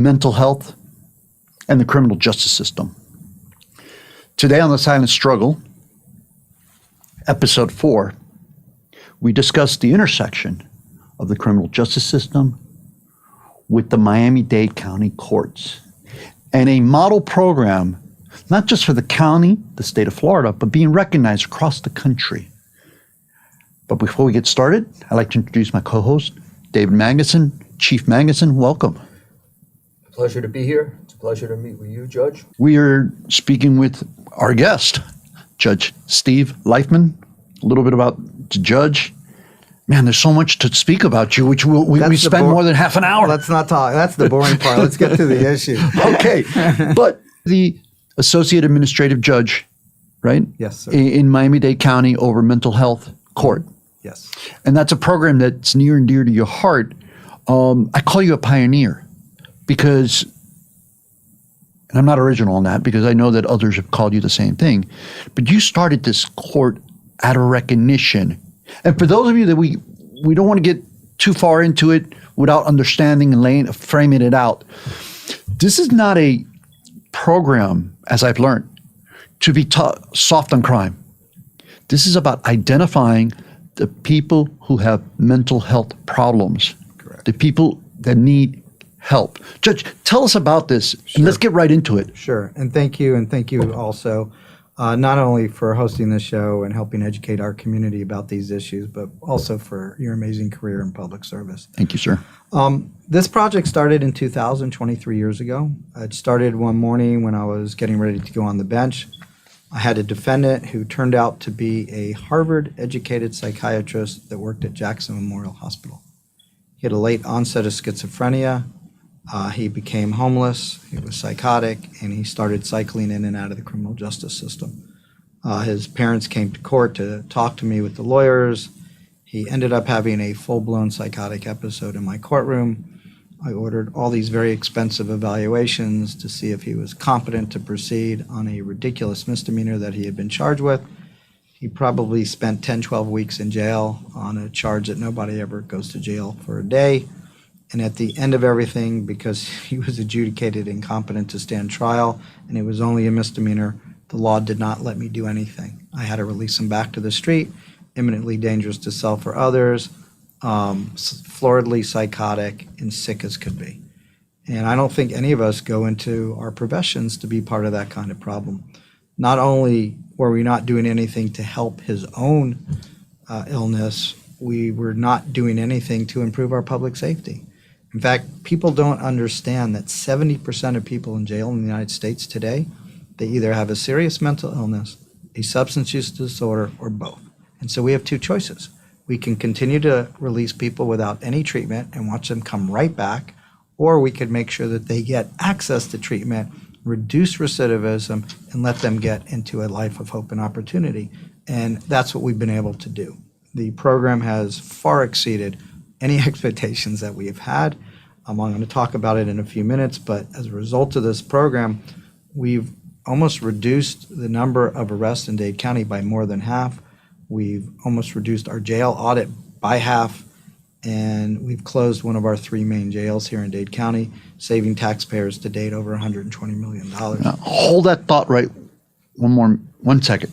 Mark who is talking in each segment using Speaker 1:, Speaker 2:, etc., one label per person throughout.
Speaker 1: mental health, and the criminal justice system. Today on The Silent Struggle, episode 4, we discuss the intersection of the criminal justice system with the Miami-Dade County courts and a model program, not just for the county, the state of Florida, but being recognized across the country. But before we get started, I'd like to introduce my co-host, David Magnusson. Chief Magnusson, welcome.
Speaker 2: Pleasure to be here. It's a pleasure to meet with you, Judge.
Speaker 1: We are speaking with our guest, Judge Steve Leifman. A little bit about the judge. Man, there's so much to speak about you, which we spend more than half an hour.
Speaker 3: Let's not talk. That's the boring part. Let's get to the issue.
Speaker 1: Okay. But the Associate Administrative Judge, right?
Speaker 3: Yes, sir.
Speaker 1: In Miami-Dade County over mental health court.
Speaker 3: Yes.
Speaker 1: And that's a program that's near and dear to your heart. I call you a pioneer because, and I'm not original on that because I know that others have called you the same thing, but you started this court out of recognition. And for those of you that we don't want to get too far into it without understanding and framing it out, this is not a program, as I've learned, to be taught soft on crime. This is about identifying the people who have mental health problems. Correct. The people that need help. Judge, tell us about this, and let's get right into it.
Speaker 3: Sure, and thank you also, not only for hosting this show and helping educate our community about these issues, but also for your amazing career in public service.
Speaker 1: Thank you, sir.
Speaker 3: This project started in 2000, 23 years ago. It started one morning when I was getting ready to go on the bench. I had a defendant who turned out to be a Harvard-educated psychiatrist that worked at Jackson Memorial Hospital. He had a late onset of schizophrenia. He became homeless. He was psychotic, and he started cycling in and out of the criminal justice system. His parents came to court to talk to me with the lawyers. He ended up having a full-blown psychotic episode in my courtroom. I ordered all these very expensive evaluations to see if he was competent to proceed on a ridiculous misdemeanor that he had been charged with. He probably spent 10, 12 weeks in jail on a charge that nobody ever goes to jail for a day. And at the end of everything, because he was adjudicated incompetent to stand trial and it was only a misdemeanor, the law did not let me do anything. I had to release him back to the street, imminently dangerous to self or others, floridly psychotic and sick as could be. And I don't think any of us go into our professions to be part of that kind of problem. Not only were we not doing anything to help his own illness, we were not doing anything to improve our public safety. In fact, people don't understand that 70% of people in jail in the United States today, they either have a serious mental illness, a substance use disorder, or both. And so we have two choices. We can continue to release people without any treatment and watch them come right back, or we could make sure that they get access to treatment, reduce recidivism, and let them get into a life of hope and opportunity. And that's what we've been able to do. The program has far exceeded any expectations that we have had. I'm going to talk about it in a few minutes, but as a result of this program, we've almost reduced the number of arrests in Dade County by more than half. We've almost reduced our jail audit by half, and we've closed one of our 3 main jails here in Dade County, saving taxpayers to date over $120 million.
Speaker 1: Now, hold that thought right 1 second.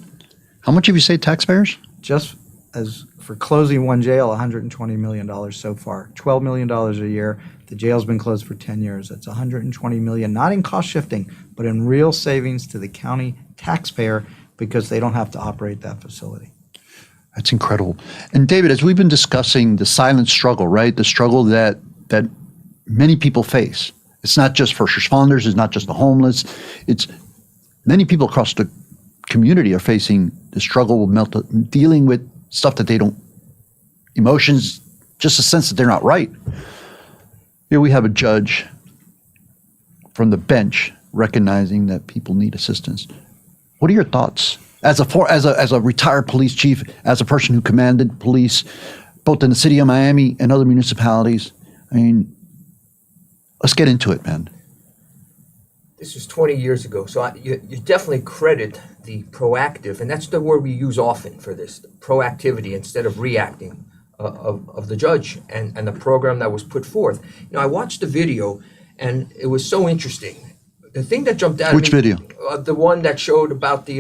Speaker 1: How much have you saved taxpayers?
Speaker 3: Just as for closing one jail, $120 million so far, $12 million a year. The jail's been closed for 10 years. That's $120 million, not in cost shifting, but in real savings to the county taxpayer because they don't have to operate that facility.
Speaker 1: That's incredible. And David, as we've been discussing the silent struggle, right? The struggle that many people face. It's not just first responders, it's not just the homeless. It's many people across the community are facing the struggle with dealing with stuff that they don't, emotions, just a sense that they're not right. Here we have a judge from the bench recognizing that people need assistance. What are your thoughts? As a retired police chief, as a person who commanded police, both in the city of Miami and other municipalities, I mean, let's get into it, man.
Speaker 2: This was 20 years ago, so you definitely credit the proactive, and that's the word we use often for this, proactivity instead of reacting of the judge and the program that was put forth. You know, I watched the video, and it was so interesting. The thing that jumped out
Speaker 1: Which
Speaker 2: at me,
Speaker 1: video?
Speaker 2: The one that showed about the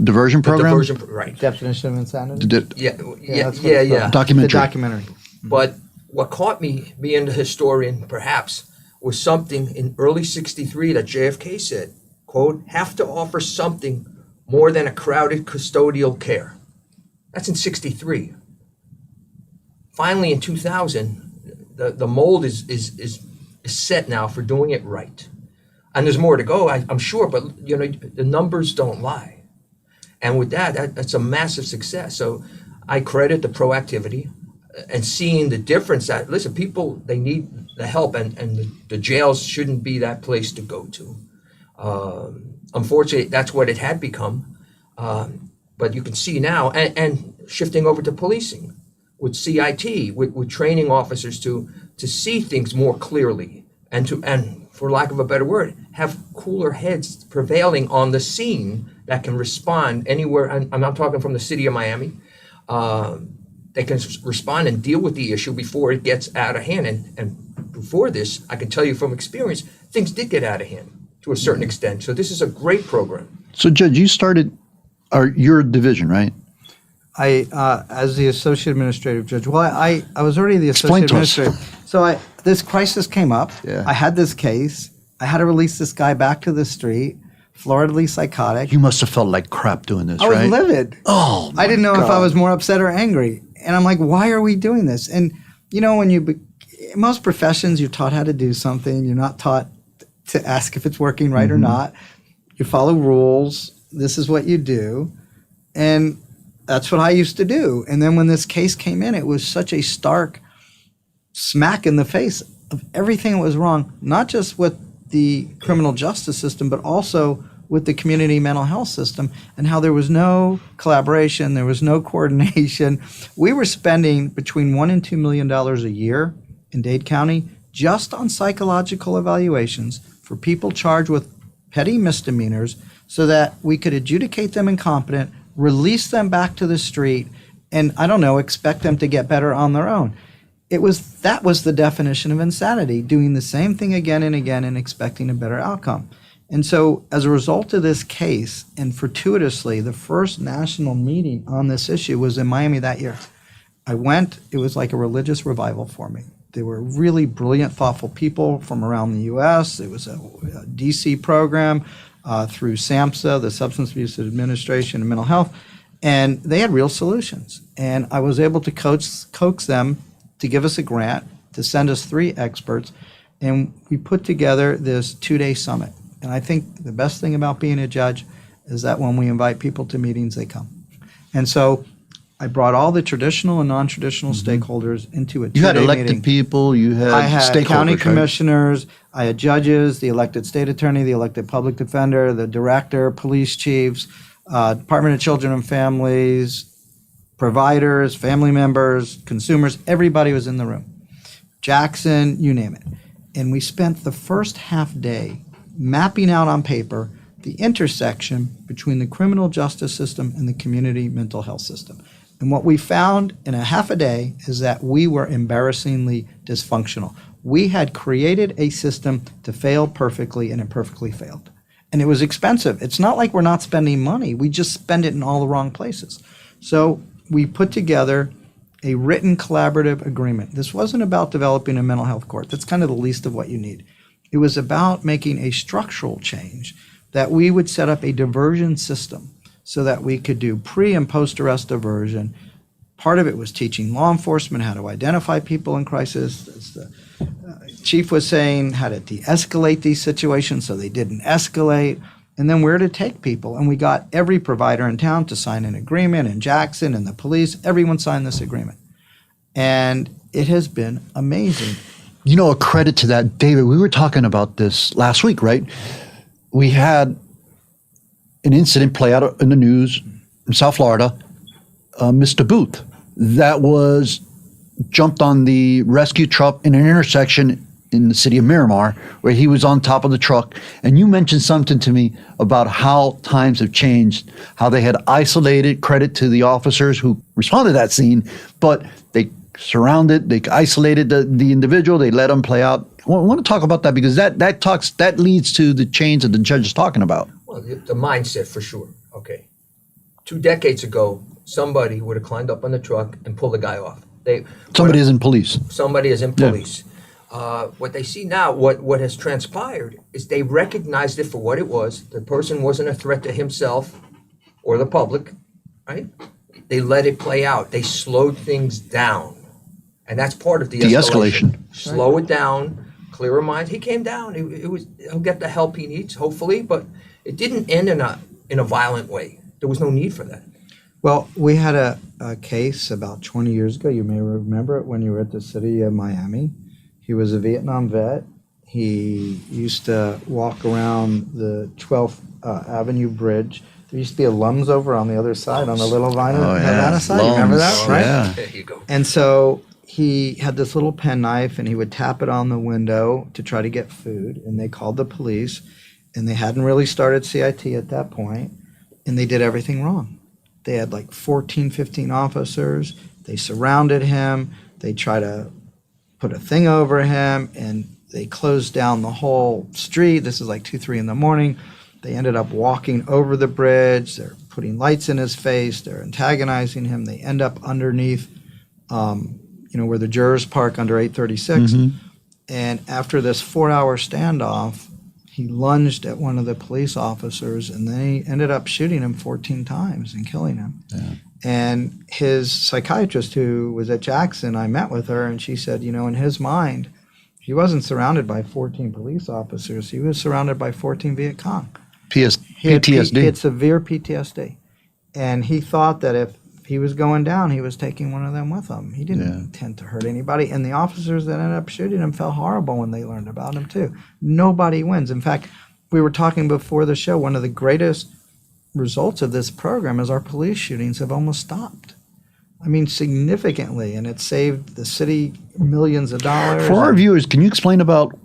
Speaker 1: Diversion program?
Speaker 2: diversion, right?
Speaker 3: Definition of insanity.
Speaker 2: Yeah,
Speaker 3: that's
Speaker 2: yeah,
Speaker 3: what
Speaker 2: yeah,
Speaker 3: it's
Speaker 2: yeah.
Speaker 3: called.
Speaker 1: Documentary.
Speaker 3: The documentary.
Speaker 2: But what caught me, being the historian, perhaps, was something in early '63 that JFK said, quote, "have to offer something more than a crowded custodial care." That's in '63. Finally, in 2000, the mold is set now for doing it right. And there's more to go, I'm sure, but you know, the numbers don't lie. And with that's a massive success. So I credit the proactivity and seeing the difference that, listen, people, they need the help, and the jails shouldn't be that place to go to. Unfortunately, that's what it had become. But you can see now, and shifting over to policing with CIT, with training officers to see things more clearly, and for lack of a better word, have cooler heads prevailing on the scene that can respond anywhere. I'm not talking from the city of Miami. They can respond and deal with the issue before it gets out of hand. And before this, I can tell you from experience, things did get out of hand to a certain extent. So this is a great program.
Speaker 1: So, Judge, you started your division, right?
Speaker 3: As the associate administrative judge. Well, I was already the
Speaker 1: Explain
Speaker 3: associate
Speaker 1: to us.
Speaker 3: administrator. So this crisis came up.
Speaker 1: Yeah.
Speaker 3: I had this case. I had to release this guy back to the street, floridly psychotic.
Speaker 1: You must have felt like crap doing this,
Speaker 3: I was
Speaker 1: right?
Speaker 3: livid.
Speaker 1: Oh,
Speaker 3: I didn't know if I
Speaker 1: God.
Speaker 3: was more upset or angry. And I'm like, why are we doing this? And, you know, when in most professions, you're taught how to do something. You're not taught to ask if it's working right or not. You follow rules. This is what you do. And that's what I used to do. And then when this case came in, it was such a stark smack in the face of everything that was wrong, not just with the criminal justice system, but also with the community mental health system, and how there was no collaboration, there was no coordination. We were spending between $1 and $2 million a year in Dade County just on psychological evaluations for people charged with petty misdemeanors, so that we could adjudicate them incompetent, release them back to the street, and I don't know, expect them to get better on their own. That was the definition of insanity, doing the same thing again and again and expecting a better outcome. And so as a result of this case, and fortuitously, the first national meeting on this issue was in Miami that year. I went, it was like a religious revival for me. They were really brilliant, thoughtful people from around the U.S. It was a D.C. program through SAMHSA, the Substance Abuse Administration and Mental Health, and they had real solutions. And I was able to coax them to give us a grant, to send us 3 experts, and we put together this 2-day summit. And I think the best thing about being a judge is that when we invite people to meetings, they come. And so I brought all the traditional and non-traditional stakeholders into a 2-day
Speaker 1: You had elected
Speaker 3: meeting.
Speaker 1: people, you had
Speaker 3: I had
Speaker 1: stakeholders,
Speaker 3: county
Speaker 1: right?
Speaker 3: commissioners, I had judges, the elected state attorney, the elected public defender, the director, police chiefs, Department of Children and Families, providers, family members, consumers, everybody was in the room. Jackson, you name it. And we spent the first half day mapping out on paper the intersection between the criminal justice system and the community mental health system. And what we found in a half a day is that we were embarrassingly dysfunctional. We had created a system to fail perfectly, and it perfectly failed. And it was expensive. It's not like we're not spending money. We just spend it in all the wrong places. So we put together a written collaborative agreement. This wasn't about developing a mental health court. That's kind of the least of what you need. It was about making a structural change, that we would set up a diversion system so that we could do pre and post arrest diversion. Part of it was teaching law enforcement how to identify people in crisis. As the chief was saying, how to de-escalate these situations so they didn't escalate, and then where to take people. And we got every provider in town to sign an agreement, and Jackson and the police, everyone signed this agreement. And it has been amazing.
Speaker 1: You know, a credit to that, David, we were talking about this last week, right? We had an incident play out in the news in South Florida, Mr. Booth, that was jumped on the rescue truck in an intersection in the city of Miramar, where he was on top of the truck. And you mentioned something to me about how times have changed, how they had isolated, credit to the officers who responded to that scene, but they surrounded, they isolated the individual, they let him play out. I want to talk about that because that leads to the change that the judge is talking about.
Speaker 2: Well, the mindset for sure. Okay. 2 decades ago, somebody would have climbed up on the truck and pulled the guy off.
Speaker 1: Somebody is in police.
Speaker 2: Somebody is in police. What they see now, what has transpired is they recognized it for what it was. The person wasn't a threat to himself or the public, right? They let it play out. They slowed things down. And that's part of de-escalation. Slow it down, clear a mind. He came down. He'll get the help he needs, hopefully, but it didn't end in a violent way. There was no need for that.
Speaker 3: Well, we had a case about 20 years ago. You may remember it when you were at the city of Miami. He was a Vietnam vet. He used to walk around the 12th Avenue Bridge. There used to be a Lums over on the other side, on the little Havana side. You remember that, right?
Speaker 1: Yeah.
Speaker 2: There you go.
Speaker 3: And so he had this little penknife, and he would tap it on the window to try to get food. And they called the police, and they hadn't really started CIT at that point, and they did everything wrong. They had like 14, 15 officers. They surrounded him. They tried to put a thing over him, and they closed down the whole street. This is like 2, 3 in the morning. They ended up walking over the bridge. They're putting lights in his face. They're antagonizing him. They end up underneath, where the jurors park under 836.
Speaker 1: Mm-hmm.
Speaker 3: And after this 4-hour standoff, he lunged at one of the police officers, and they ended up shooting him 14 times and killing him.
Speaker 1: Yeah.
Speaker 3: And his psychiatrist, who was at Jackson, I met with her, and she said, in his mind, he wasn't surrounded by 14 police officers. He was surrounded by 14 Viet Cong.
Speaker 1: PTSD.
Speaker 3: He had severe PTSD. And he thought that if he was going down, he was taking one of them with him. He didn't intend to hurt anybody. And the officers that ended up shooting him felt horrible when they learned about him, too. Nobody wins. In fact, we were talking before the show, one of the greatest results of this program is our police shootings have almost stopped. I mean, significantly. And it saved the city millions of dollars.
Speaker 1: For our viewers, can you explain about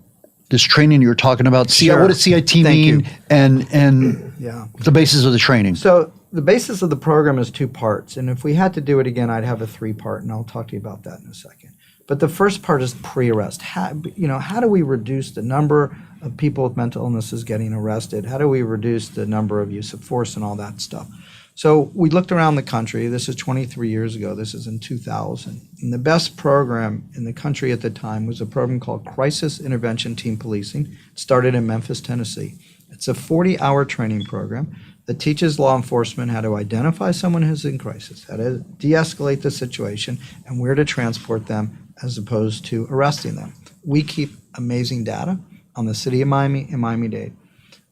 Speaker 1: this training you were talking about?
Speaker 3: Sure.
Speaker 1: What does CIT mean and the basis of the training?
Speaker 3: So the basis of the program is 2 parts. And if we had to do it again, I'd have a 3-part, and I'll talk to you about that in a second. But the first part is pre-arrest. How do we reduce the number of people with mental illnesses getting arrested? How do we reduce the number of use of force and all that stuff? So we looked around the country. This is 23 years ago. This is in 2000. And the best program in the country at the time was a program called Crisis Intervention Team Policing. It started in Memphis, Tennessee. It's a 40-hour training program that teaches law enforcement how to identify someone who's in crisis, how to de-escalate the situation, and where to transport them as opposed to arresting them. We keep amazing data on the city of Miami and Miami-Dade.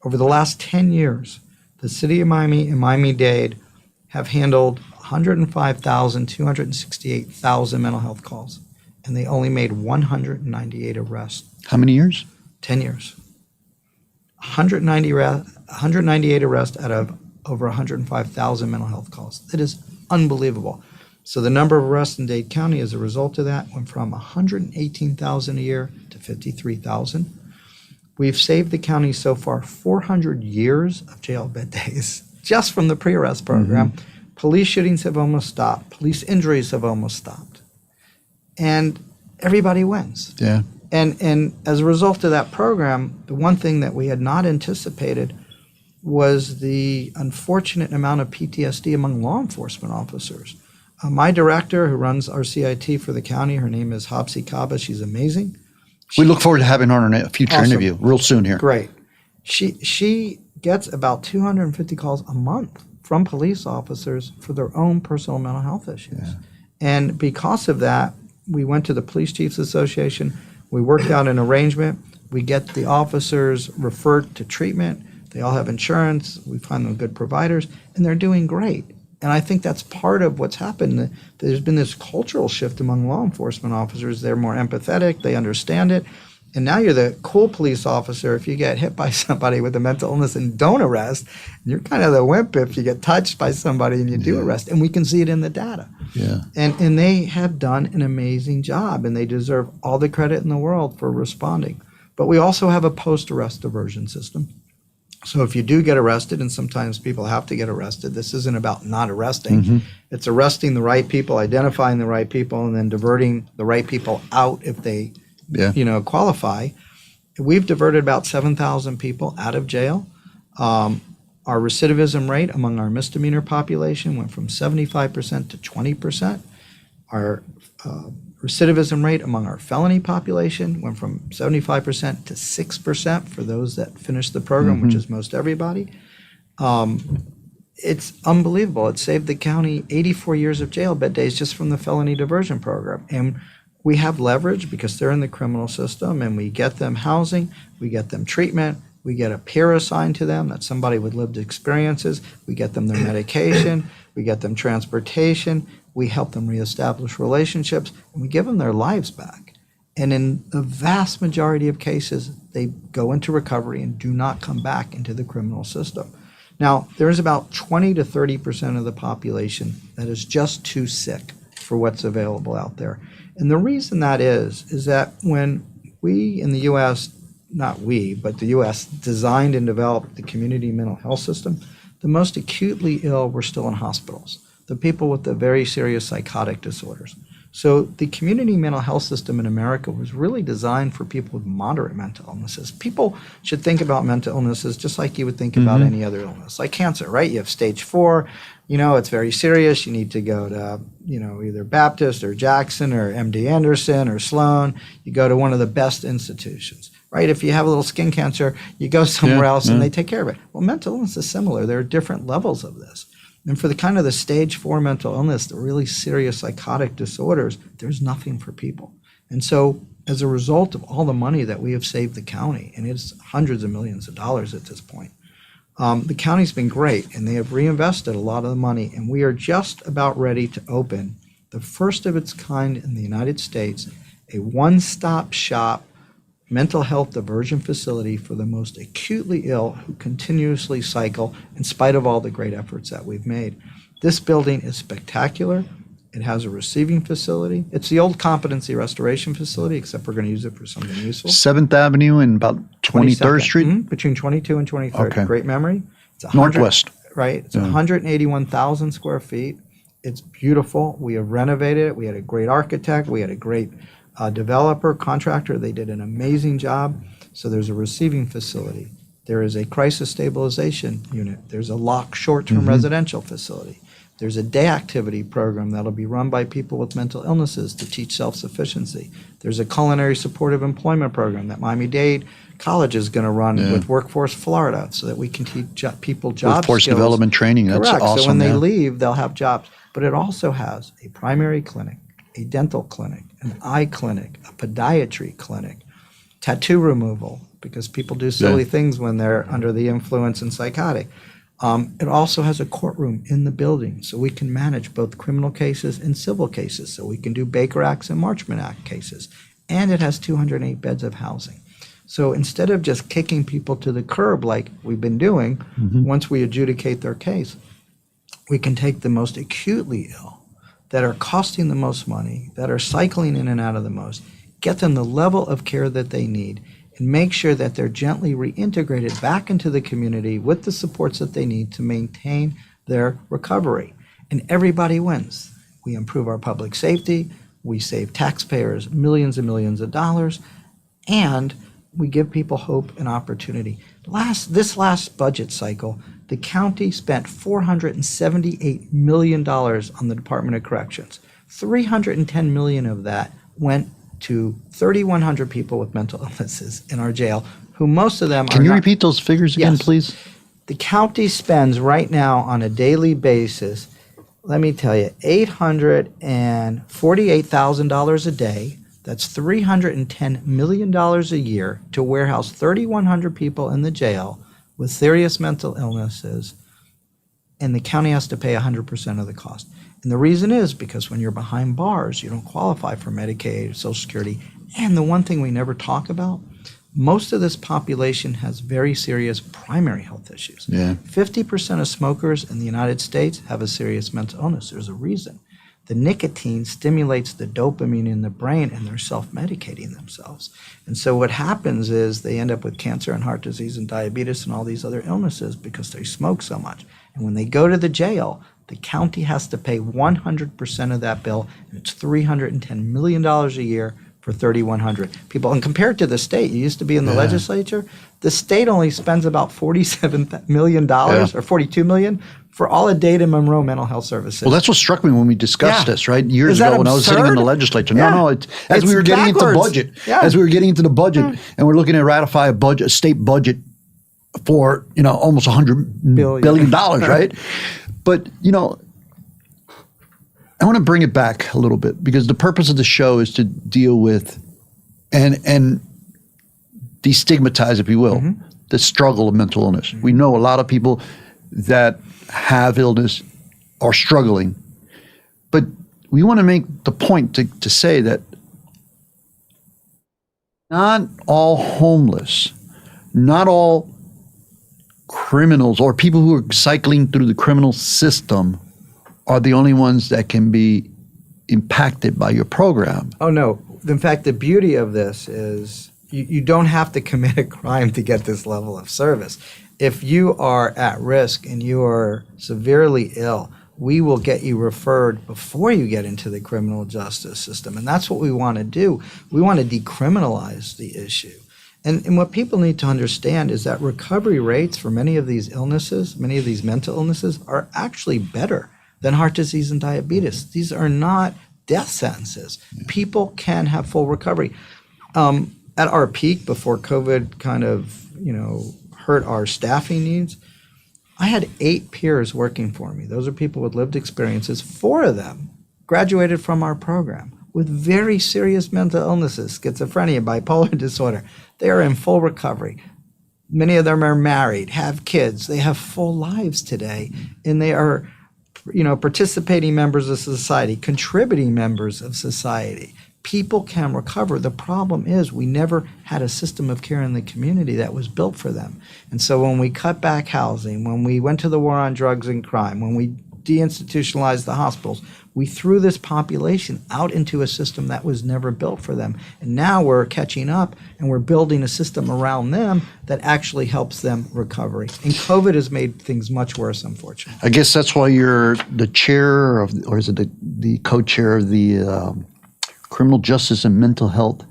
Speaker 3: Over the last 10 years, the city of Miami and Miami-Dade have handled 105,268,000 mental health calls, and they only made 198 arrests.
Speaker 1: How many years?
Speaker 3: 10 years. 198 arrests out of over 105,000 mental health calls. That is unbelievable. So the number of arrests in Dade County as a result of that went from 118,000 a year to 53,000. We've saved the county so far 400 years of jail bed days just from the pre-arrest program. Mm-hmm. Police shootings have almost stopped. Police injuries have almost stopped. And everybody wins.
Speaker 1: Yeah.
Speaker 3: And as a result of that program, the one thing that we had not anticipated was the unfortunate amount of PTSD among law enforcement officers. My director, who runs our CIT for the county, her name is Hopsy Kaba. She's amazing.
Speaker 1: We look forward to having her on a future
Speaker 3: Awesome.
Speaker 1: interview real soon here.
Speaker 3: Great. She gets about 250 calls a month from police officers for their own personal mental health issues. Yeah. And because of that, we went to the Police Chiefs Association. We worked out an arrangement. We get the officers referred to treatment. They all have insurance. We find them good providers, and they're doing great. And I think that's part of what's happened. There's been this cultural shift among law enforcement officers. They're more empathetic. They understand it. And now you're the cool police officer if you get hit by somebody with a mental illness and don't arrest. You're kind of the wimp if you get touched by somebody and you do arrest. And we can see it in the data.
Speaker 1: Yeah.
Speaker 3: And they have done an amazing job, and they deserve all the credit in the world for responding. But we also have a post-arrest diversion system. So if you do get arrested, and sometimes people have to get arrested, this isn't about not arresting. It's arresting the right people, identifying the right people, and then diverting the right people out if they, qualify. We've diverted about 7,000 people out of jail. Our recidivism rate among our misdemeanor population went from 75% to 20%. Our recidivism rate among our felony population went from 75% to 6% for those that finished the program, which is most everybody. It's unbelievable. It saved the county 84 years of jail bed days just from the felony diversion program. And we have leverage because they're in the criminal system, and we get them housing, we get them treatment, we get a peer assigned to them, that's somebody with lived experiences, we get them their medication, we get them transportation, we help them reestablish relationships, and we give them their lives back. And in the vast majority of cases, they go into recovery and do not come back into the criminal system. Now, there's about 20 to 30% of the population that is just too sick for what's available out there. And the reason that is that when we in the U.S., not we, but the U.S. designed and developed the community mental health system, the most acutely ill were still in hospitals, the people with the very serious psychotic disorders. So the community mental health system in America was really designed for people with moderate mental illnesses. People should think about mental illnesses just like you would think about any other illness, like cancer, right? You have stage 4, it's very serious. You need to go to, either Baptist or Jackson or MD Anderson or Sloan. You go to one of the best institutions, right? If you have a little skin cancer, you go somewhere else and they take care of it. Well, mental illness is similar. There are different levels of this. And for the kind of the stage 4 mental illness, the really serious psychotic disorders, there's nothing for people. And so as a result of all the money that we have saved the county, and it's hundreds of millions of dollars at this point, the county's been great, and they have reinvested a lot of the money, and we are just about ready to open the first of its kind in the United States, a one-stop shop mental health diversion facility for the most acutely ill who continuously cycle in spite of all the great efforts that we've made. This building is spectacular. It has a receiving facility. It's the old competency restoration facility, except we're going to use it for something useful.
Speaker 1: 7th Avenue and about 23rd Street?
Speaker 3: Between 22 and 23rd.
Speaker 1: Okay.
Speaker 3: Great memory. It's
Speaker 1: Northwest.
Speaker 3: Right. It's 181,000 square feet. It's beautiful. We have renovated it. We had a great architect. We had a great developer, contractor. They did an amazing job. So there's a receiving facility. There is a crisis stabilization unit. There's a locked short-term residential facility. There's a day activity program that'll be run by people with mental illnesses to teach self-sufficiency. There's a culinary supportive employment program that Miami-Dade College is going to run with Workforce Florida so that we can teach people job
Speaker 1: Workforce
Speaker 3: skills.
Speaker 1: development training. That's
Speaker 3: Correct.
Speaker 1: awesome.
Speaker 3: So when they leave, they'll have jobs. But it also has a primary clinic, a dental clinic, an eye clinic, a podiatry clinic, tattoo removal, because people do silly things when they're under the influence and psychotic. It also has a courtroom in the building, so we can manage both criminal cases and civil cases. So we can do Baker Acts and Marchman Act cases. And it has 208 beds of housing. So instead of just kicking people to the curb like we've been doing, once we adjudicate their case, we can take the most acutely ill that are costing the most money, that are cycling in and out of the most, get them the level of care that they need, and make sure that they're gently reintegrated back into the community with the supports that they need to maintain their recovery. And everybody wins. We improve our public safety, we save taxpayers millions and millions of dollars, and we give people hope and opportunity. This last budget cycle, the county spent $478 million on the Department of Corrections. $310 million of that went to 3,100 people with mental illnesses in our jail, who most of them
Speaker 1: Can you repeat those figures again,
Speaker 3: Yes.
Speaker 1: please?
Speaker 3: The county spends right now on a daily basis, let me tell you, $848,000 a day. That's $310 million a year to warehouse 3,100 people in the jail with serious mental illnesses, and the county has to pay 100% of the cost. And the reason is because when you're behind bars, you don't qualify for Medicaid, Social Security. And the one thing we never talk about, most of this population has very serious primary health issues. 50% of smokers in the United States have a serious mental illness. There's a reason. The nicotine stimulates the dopamine in the brain, and they're self-medicating themselves. And so what happens is they end up with cancer and heart disease and diabetes and all these other illnesses because they smoke so much. And when they go to the jail, the county has to pay 100% of that bill, and it's $310 million a year for 3,100 people. And compared to the state, you used to be in the legislature, the state only spends about $47 million or $42 million for all of Dade and Monroe mental health services.
Speaker 1: Well, that's what struck me when we discussed this, right? Years
Speaker 3: Is that
Speaker 1: ago when I was sitting in the
Speaker 3: absurd?
Speaker 1: legislature.
Speaker 3: Yeah.
Speaker 1: No, as we were getting into
Speaker 3: backwards.
Speaker 1: budget,
Speaker 3: Yeah.
Speaker 1: as we were getting into the budget, and we're looking to ratify a state budget for, almost $100 billion, right? But, I want to bring it back a little bit because the purpose of the show is to deal with and destigmatize, if you will, the struggle of mental illness. We know a lot of people that have illness are struggling, but we want to make the point to say that not all homeless, not all criminals or people who are cycling through the criminal system are the only ones that can be impacted by your program.
Speaker 3: Oh, no. In fact, the beauty of this is you don't have to commit a crime to get this level of service. If you are at risk and you are severely ill, we will get you referred before you get into the criminal justice system. And that's what we want to do. We want to decriminalize the issue. And what people need to understand is that recovery rates for many of these illnesses, many of these mental illnesses, are actually better than heart disease and diabetes. These are not death sentences. People can have full recovery. At our peak, before COVID kind of, hurt our staffing needs, I had 8 peers working for me. Those are people with lived experiences. 4 of them graduated from our program with very serious mental illnesses, schizophrenia, bipolar disorder. They are in full recovery. Many of them are married, have kids. They have full lives today, and they are participating members of society, contributing members of society. People can recover. The problem is we never had a system of care in the community that was built for them. And so when we cut back housing, when we went to the war on drugs and crime, when we deinstitutionalized the hospitals, we threw this population out into a system that was never built for them. And now we're catching up and we're building a system around them that actually helps them recovery. And COVID has made things much worse, unfortunately.
Speaker 1: I guess that's why you're the chair of, or is it the co-chair of the Criminal Justice and Mental Health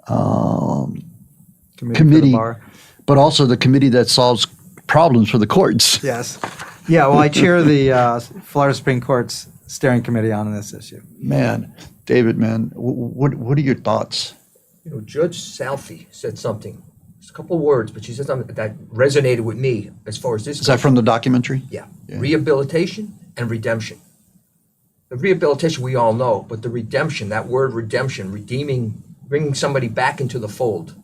Speaker 3: Committee for
Speaker 1: Committee,
Speaker 3: the bar.
Speaker 1: but also the committee that solves problems for the courts.
Speaker 3: Yes. Yeah, well, I chair the Florida Supreme Court's steering committee on this issue.
Speaker 1: Man, David, what are your thoughts?
Speaker 2: Judge Salfi said something. It's a couple of words, but she said something that resonated with me as far as this.
Speaker 1: Is that from the documentary?
Speaker 2: Yeah. Rehabilitation and redemption. The rehabilitation we all know, but the redemption, that word redemption, redeeming, bringing somebody back into the fold,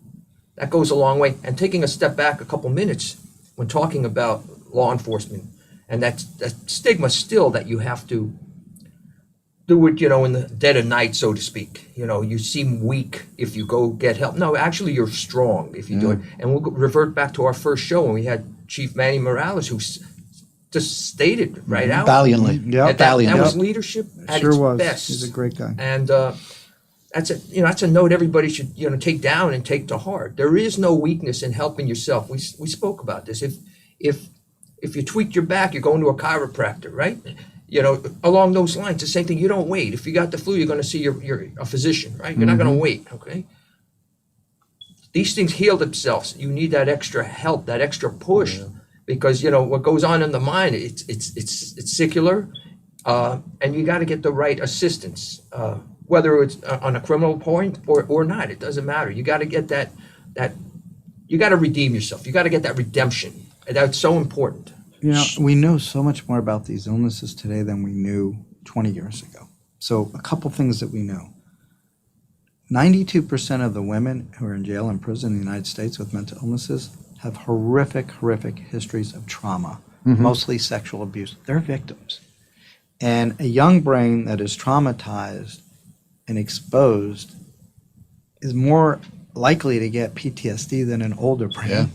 Speaker 2: that goes a long way. And taking a step back a couple minutes when talking about law enforcement and that stigma still that you have to do it, in the dead of night, so to speak. You seem weak if you go get help. No, actually, you're strong if you do it. And we'll revert back to our first show when we had Chief Manny Morales, who just stated right out.
Speaker 1: Valiantly.
Speaker 3: Yeah,
Speaker 2: That was leadership at
Speaker 3: Sure
Speaker 2: its
Speaker 3: was.
Speaker 2: best.
Speaker 3: He's a great guy.
Speaker 2: And that's a note everybody should take down and take to heart. There is no weakness in helping yourself. We spoke about this. If you tweak your back, you're going to a chiropractor, right? Along those lines, the same thing. You don't wait. If you got the flu, you're going to see a physician, right? You're not going to wait, okay? These things heal themselves. You need that extra help, that extra push, because what goes on in the mind, it's secular, and you got to get the right assistance, whether it's on a criminal point or not. It doesn't matter. You got to get that. You got to redeem yourself. You got to get that redemption. And that's so important.
Speaker 3: We know so much more about these illnesses today than we knew 20 years ago. So a couple things that we know. 92% of the women who are in jail and prison in the United States with mental illnesses have horrific histories of trauma, mostly sexual abuse. They're victims. And a young brain that is traumatized and exposed is more likely to get PTSD than an older brain.
Speaker 1: Yeah.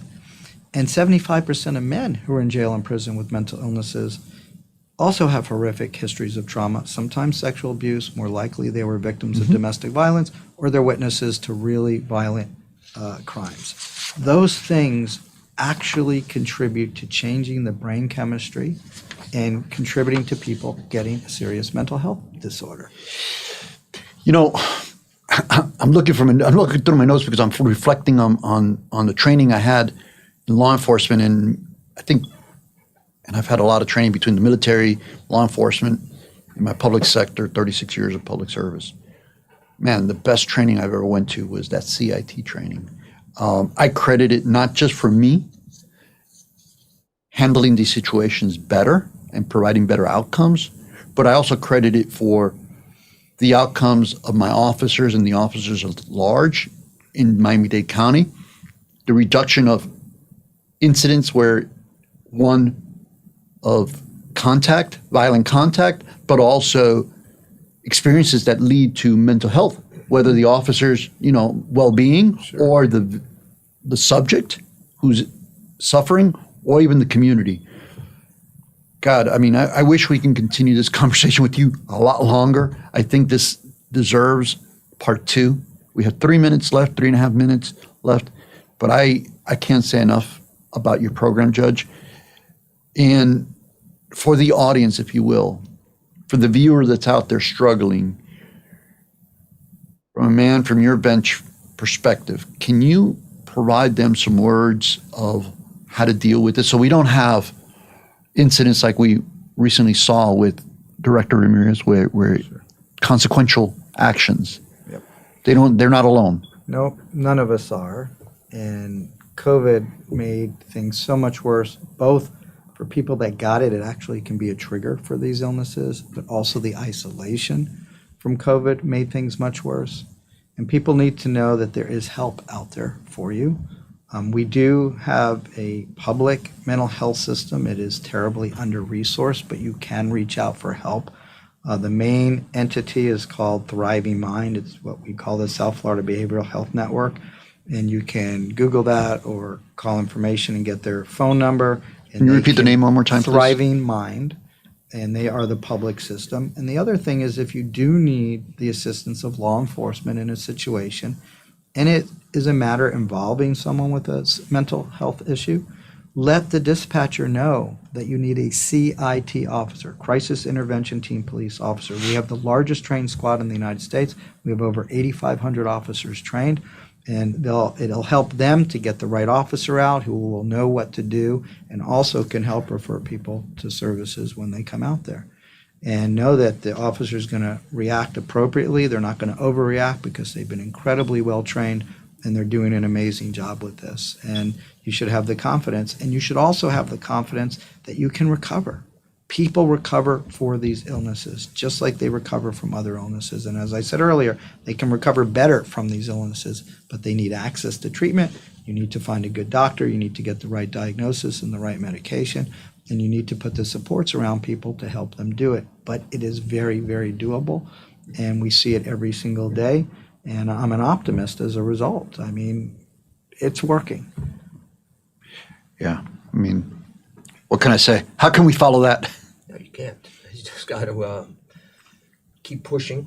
Speaker 3: And 75% of men who are in jail and prison with mental illnesses also have horrific histories of trauma, sometimes sexual abuse, more likely they were victims of domestic violence, or they're witnesses to really violent crimes. Those things actually contribute to changing the brain chemistry and contributing to people getting a serious mental health disorder.
Speaker 1: You know, I'm looking through my notes because I'm reflecting on the training I had in law enforcement, and I think, and I've had a lot of training between the military, law enforcement, and my public sector, 36 years of public service. Man, the best training I've ever went to was that CIT training. I credit it not just for me handling these situations better and providing better outcomes, but I also credit it for the outcomes of my officers and the officers at large in Miami-Dade County, the reduction of incidents where one of contact, violent contact, but also experiences that lead to mental health, whether the officer's, well-being or the subject who's suffering, or even the community. God, I mean, I wish we can continue this conversation with you a lot longer. I think this deserves part 2. We have 3 minutes left, 3.5 minutes left, but I can't say enough about your program, Judge. And for the audience, if you will, for the viewer that's out there struggling, from a man from your bench perspective, can you provide them some words of how to deal with this so we don't have incidents like we recently saw with Director Ramirez where consequential actions.
Speaker 3: Yep.
Speaker 1: They're not alone.
Speaker 3: No, none of us are. And COVID made things so much worse, both for people that got it. It actually can be a trigger for these illnesses, but also the isolation from COVID made things much worse. And people need to know that there is help out there for you. We do have a public mental health system. It is terribly under-resourced, but you can reach out for help. The main entity is called Thriving Mind. It's what we call the South Florida Behavioral Health Network. And you can Google that or call information and get their phone number.
Speaker 1: Can you repeat the name one more time, please?
Speaker 3: Thriving Mind, and they are the public system. And the other thing is, if you do need the assistance of law enforcement in a situation, and it is a matter involving someone with a mental health issue, let the dispatcher know that you need a CIT officer, Crisis Intervention Team Police officer. We have the largest trained squad in the United States. We have over 8,500 officers trained, and it'll help them to get the right officer out who will know what to do and also can help refer people to services when they come out there. And know that the officer is going to react appropriately. They're not going to overreact because they've been incredibly well trained and they're doing an amazing job with this. And you should have the confidence. And you should also have the confidence that you can recover. People recover for these illnesses, just like they recover from other illnesses. And as I said earlier, they can recover better from these illnesses, but they need access to treatment. You need to find a good doctor. You need to get the right diagnosis and the right medication. And you need to put the supports around people to help them do it. But it is very, very doable, and we see it every single day. And I'm an optimist as a result. I mean, it's working.
Speaker 1: Yeah, I mean, what can I say? How can we follow that?
Speaker 2: No, you can't. You just got to keep pushing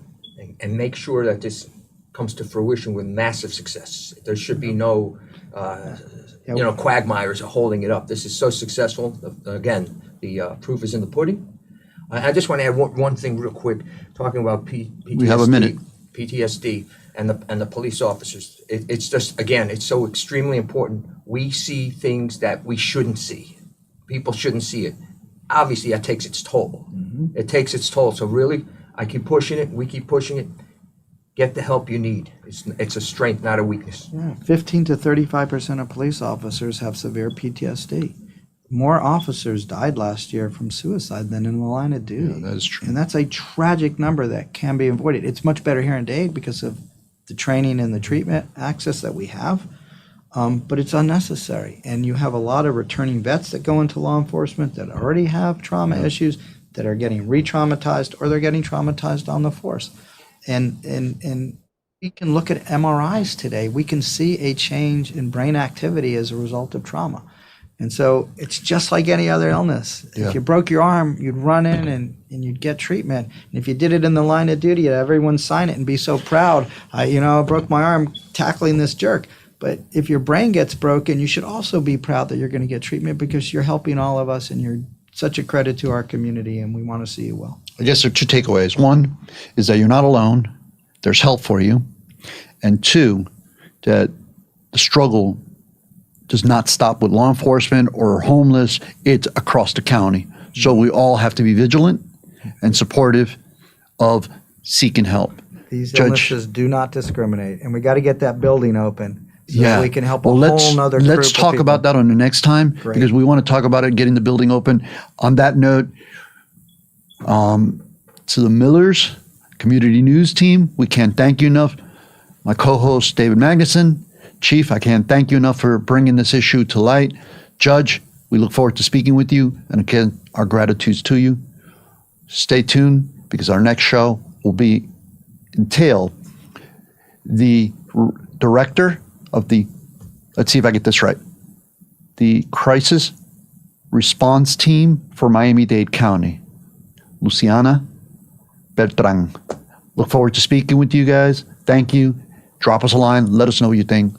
Speaker 2: and make sure that this comes to fruition with massive success. There should be no quagmires are holding it up. This is so successful. Again, the proof is in the pudding. I just want to add one thing real quick, talking about PTSD.
Speaker 1: We have a minute.
Speaker 2: PTSD and the police officers. It's just, again, it's so extremely important. We see things that we shouldn't see. People shouldn't see it. Obviously, that takes its toll. Mm-hmm. It takes its toll. So really, I keep pushing it. We keep pushing it. Get the help you need. It's a strength, not a weakness.
Speaker 3: Yeah, 15 to 35% of police officers have severe PTSD. More officers died last year from suicide than in the line of duty.
Speaker 1: Yeah, that is true.
Speaker 3: And that's a tragic number that can be avoided. It's much better here in Dade because of the training and the treatment access that we have, but it's unnecessary. And you have a lot of returning vets that go into law enforcement that already have trauma issues, that are getting re-traumatized, or they're getting traumatized on the force. And we can look at MRIs today. We can see a change in brain activity as a result of trauma. And so it's just like any other illness.
Speaker 1: Yeah.
Speaker 3: If you broke your arm, you'd run in and you'd get treatment. And if you did it in the line of duty, everyone sign it and be so proud. I broke my arm tackling this jerk. But if your brain gets broken, you should also be proud that you're going to get treatment because you're helping all of us and you're such a credit to our community and we want to see you well.
Speaker 1: I guess there are two takeaways. One is that you're not alone. There's help for you. And two, that the struggle does not stop with law enforcement or homeless. It's across the county. So we all have to be vigilant and supportive of seeking help.
Speaker 3: These
Speaker 1: Judge,
Speaker 3: illnesses do not discriminate, and we got to get that building open so
Speaker 1: yeah,
Speaker 3: that we can help
Speaker 1: well,
Speaker 3: a whole nother group
Speaker 1: let's
Speaker 3: of
Speaker 1: talk
Speaker 3: people.
Speaker 1: about that on the next time because we want to talk about it, getting the building open. On that note, to the Millers Community News team, we can't thank you enough. My co-host, David Magnusson. Chief, I can't thank you enough for bringing this issue to light. Judge, we look forward to speaking with you. And again, our gratitude to you. Stay tuned because our next show will entail the director of let's see if I get this right, the Crisis Response Team for Miami-Dade County, Luciana Beltran. Look forward to speaking with you guys. Thank you. Drop us a line. Let us know what you think.